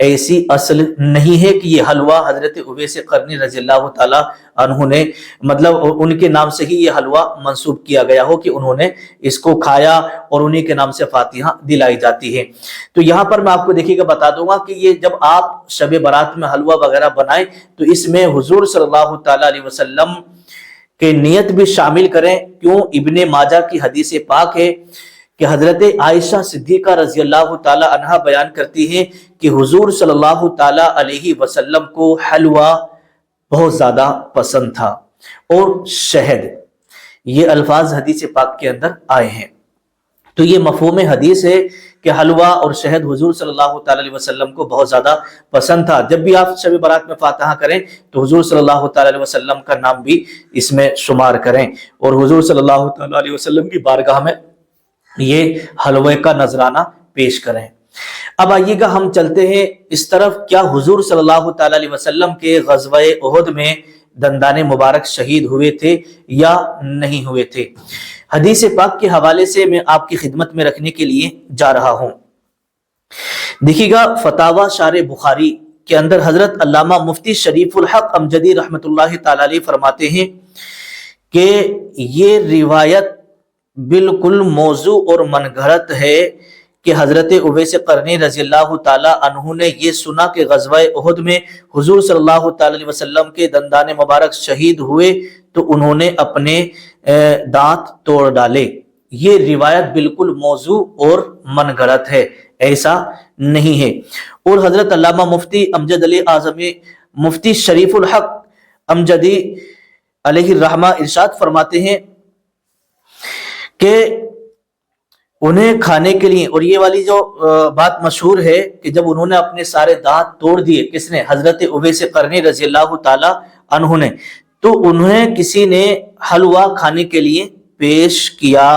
ایسی اصل نہیں ہے کہ یہ حلوہ حضرت اویس قرنی رضی اللہ تعالیٰ عنہ نے مطلب ان کے نام سے ہی یہ حلوہ منسوب کیا گیا ہو کہ انہوں نے اس کو کھایا اور انہی کے نام سے فاتحہ دلائی جاتی ہے۔ تو یہاں پر میں آپ کو دیکھیے گا بتا دوں گا کہ یہ جب آپ شب برات میں حلوہ وغیرہ بنائیں تو اس میں حضور صلی اللہ تعالیٰ علیہ وسلم کے نیت بھی شامل کریں۔ کیوں؟ ابن ماجہ کی حدیث پاک ہے کہ حضرت عائشہ صدیقہ رضی اللہ تعالی عنہا بیان کرتی ہیں کہ حضور صلی اللہ تعالی علیہ وسلم کو حلوہ بہت زیادہ پسند تھا اور شہد، یہ الفاظ حدیث پاک کے اندر آئے ہیں۔ تو یہ مفہوم حدیث ہے کہ حلوہ اور شہد حضور صلی اللہ تعالی علیہ وسلم کو بہت زیادہ پسند تھا۔ جب بھی آپ شب برات میں فاتحہ کریں تو حضور صلی اللہ تعالی علیہ وسلم کا نام بھی اس میں شمار کریں اور حضور صلی اللہ تعالی علیہ وسلم کی بارگاہ میں یہ حلوے کا نذرانہ پیش کریں۔ اب آئیے گا ہم چلتے ہیں اس طرف، کیا حضور صلی اللہ تعالی علیہ وسلم کے غزوہ احد میں دندان مبارک شہید ہوئے تھے یا نہیں ہوئے تھے؟ حدیث پاک کے حوالے سے میں آپ کی خدمت میں رکھنے کے لیے جا رہا ہوں۔ دیکھیے گا فتاوی شارح بخاری کے اندر حضرت علامہ مفتی شریف الحق امجدی رحمۃ اللہ تعالی علیہ فرماتے ہیں کہ یہ روایت بالکل موضوع اور من گھڑت ہے کہ حضرت اویس قرنی رضی اللہ تعالی عنہ نے یہ سنا کہ غزوہ احد میں حضور صلی اللہ تعالی علیہ وسلم کے دندان مبارک شہید ہوئے تو انہوں نے اپنے دانت توڑ ڈالے۔ یہ روایت بالکل موضوع اور من گھڑت ہے، ایسا نہیں ہے۔ اور حضرت علامہ مفتی امجد علی اعظمی مفتی شریف الحق امجدی علیہ الرحمہ ارشاد فرماتے ہیں کہ انہیں کھانے کے لیے، اور یہ والی جو بات مشہور ہے کہ جب انہوں نے اپنے سارے دانت توڑ دیے، کس نے؟ حضرت اویس قرنی رضی اللہ تعالی عنہ نے، تو انہیں کسی نے حلوہ کھانے کے لیے پیش کیا،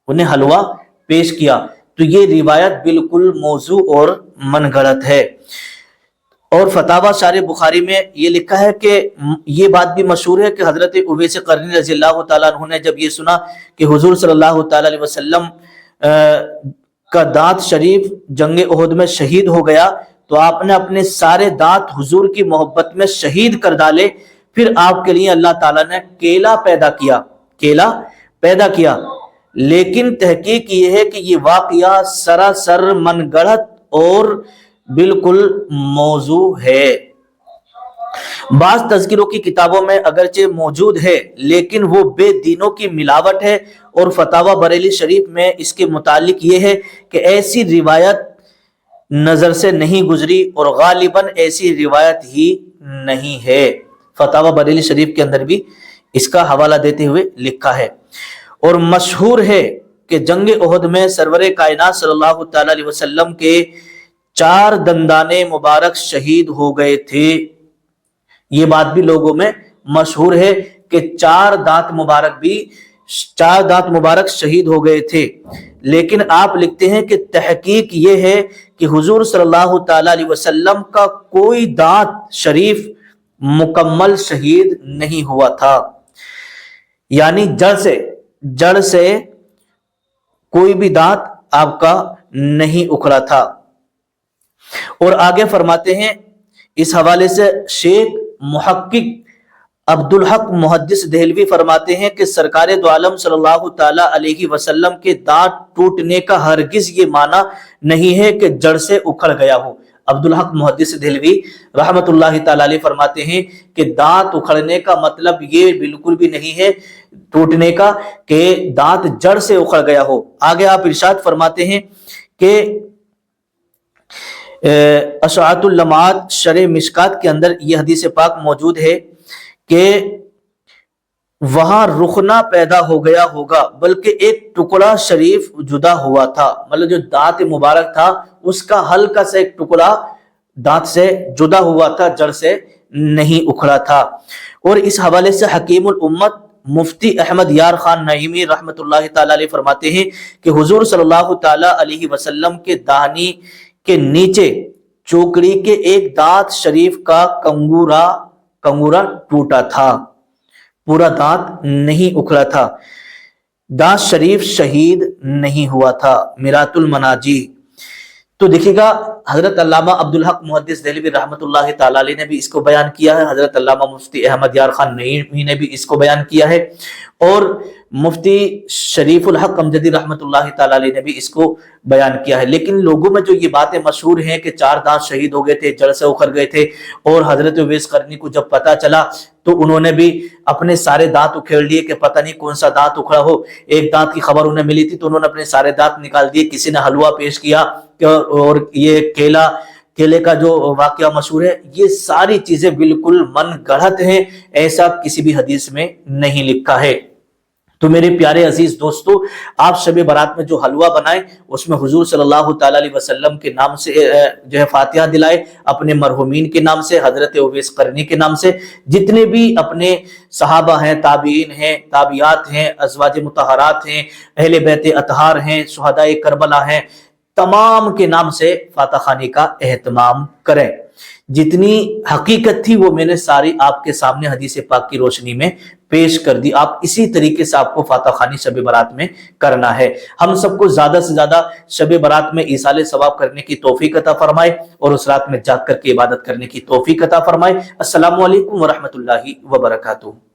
انہیں حلوہ پیش کیا، تو یہ روایت بالکل موضوع اور من گھڑت ہے۔ اور فتاوی شارح بخاری میں یہ لکھا ہے کہ یہ بات بھی مشہور ہے کہ حضرت اویس قرنی رضی اللہ تعالیٰ عنہ نے جب یہ سنا کہ حضور صلی اللہ تعالیٰ علیہ وسلم کا دانت شریف جنگ احد میں شہید ہو گیا تو آپ نے اپنے سارے دانت حضور کی محبت میں شہید کر ڈالے، پھر آپ کے لیے اللہ تعالیٰ نے کیلا پیدا کیا۔ لیکن تحقیق یہ ہے کہ یہ واقعہ سراسر من گڑھت اور بالکل موضوع ہے۔ بعض تذکروں کی کتابوں میں اگرچہ موجود ہے لیکن وہ بے دینوں کی ملاوٹ ہے، اور فتاوی بریلی شریف میں اس کے متعلق یہ ہے کہ ایسی روایت نظر سے نہیں گزری اور غالباً ایسی روایت ہی نہیں ہے۔ فتاوی بریلی شریف کے اندر بھی اس کا حوالہ دیتے ہوئے لکھا ہے۔ اور مشہور ہے کہ جنگ احد میں سرور کائنات صلی اللہ تعالی علیہ وسلم کے 4 دندان مبارک شہید ہو گئے تھے۔ یہ بات بھی لوگوں میں مشہور ہے کہ 4 دانت مبارک شہید ہو گئے تھے، لیکن آپ لکھتے ہیں کہ تحقیق یہ ہے کہ حضور صلی اللہ تعالی علیہ وسلم کا کوئی دانت شریف مکمل شہید نہیں ہوا تھا، یعنی جڑ سے کوئی بھی دانت آپ کا نہیں اکھڑا تھا۔ اور آگے فرماتے ہیں اس حوالے سے شیخ محقق عبدالحق محدث دہلوی فرماتے ہیں کہ سرکار دو عالم صلی اللہ تعالی علیہ وسلم کے دانت ٹوٹنے کا ہرگز یہ معنی نہیں ہے کہ جڑ سے اکھڑ گیا ہو۔ عبدالحق محدث دہلوی رحمت اللہ تعالی علیہ فرماتے ہیں کہ دانت اکھڑنے کا مطلب یہ بالکل بھی نہیں ہے ٹوٹنے کا کہ دانت جڑ سے اکھڑ گیا ہو۔ آگے آپ ارشاد فرماتے ہیں کہ اشاعت اللمعات شرح مشکات کے اندر یہ حدیث پاک موجود ہے کہ وہاں رخنہ پیدا ہو گیا ہوگا، بلکہ ایک ٹکڑا شریف جدا ہوا تھا، مطلب جو دانت مبارک تھا اس کا ہلکا سا ایک ٹکڑا دانت سے جدا ہوا تھا، جڑ سے نہیں اکھڑا تھا۔ اور اس حوالے سے حکیم الامت مفتی احمد یار خان نعیمی رحمت اللہ تعالی علیہ فرماتے ہیں کہ حضور صلی اللہ تعالی علیہ وسلم کے داہنی کے نیچے چوکڑی کے ایک دانت شریف کا کنگورا ٹوٹا تھا، پورا دانت نہیں اکھڑا تھا، دانت شریف شہید نہیں ہوا تھا۔ میرات المناجی۔ تو دیکھیے گا حضرت علامہ عبدالحق محدث دہلوی رحمۃ اللہ تعالی علیہ نے بھی اس کو بیان کیا ہے، حضرت علامہ مفتی احمد یار خان نعیمی نے بھی اس کو بیان کیا ہے، اور مفتی شریف الحق امجدی رحمۃ اللہ تعالی علیہ نے بھی اس کو بیان کیا ہے۔ لیکن لوگوں میں جو یہ باتیں مشہور ہیں کہ 4 دانت شہید ہو گئے تھے، جڑ سے اکھڑ گئے تھے، اور حضرت اویس قرنی کو جب پتہ چلا تو انہوں نے بھی اپنے سارے دانت اکھیڑ لیے کہ پتہ نہیں کون سا دانت اکھڑا ہو۔ ایک دانت کی خبر انہیں ملی تھی تو انہوں نے اپنے سارے دانت نکال دیے، کسی نے حلوہ پیش کیا، اور یہ کیلے کا جو واقعہ مشہور ہے، یہ ساری چیزیں بالکل من گڑھت ہیں، ایسا کسی بھی حدیث میں نہیں لکھا ہے۔ تو میرے پیارے عزیز دوستو، آپ شب برات میں جو حلوہ بنائیں اس میں حضور صلی اللہ تعالی علیہ وسلم کے نام سے جو ہے فاتحہ دلائے، اپنے مرحومین کے نام سے، حضرت اویس قرنی کے نام سے، جتنے بھی اپنے صحابہ ہیں، تابعین ہیں، تابعات ہیں، ازواج مطہرات ہیں، اہل بیت اطہار ہیں، شہداء کربلا ہیں، تمام کے نام سے فاتح خوانی کا اہتمام کریں۔ جتنی حقیقت تھی وہ میں نے ساری آپ کے سامنے حدیث پاک کی روشنی میں پیش کر دی۔ آپ اسی طریقے سے آپ کو فاتح خوانی شب برات میں کرنا ہے۔ ہم سب کو زیادہ سے زیادہ شب برات میں ایصال ثواب کرنے کی توفیق عطا فرمائے، اور اس رات میں جاگ کر کے عبادت کرنے کی توفیق عطا فرمائے۔ السلام علیکم ورحمۃ اللہ وبرکاتہ۔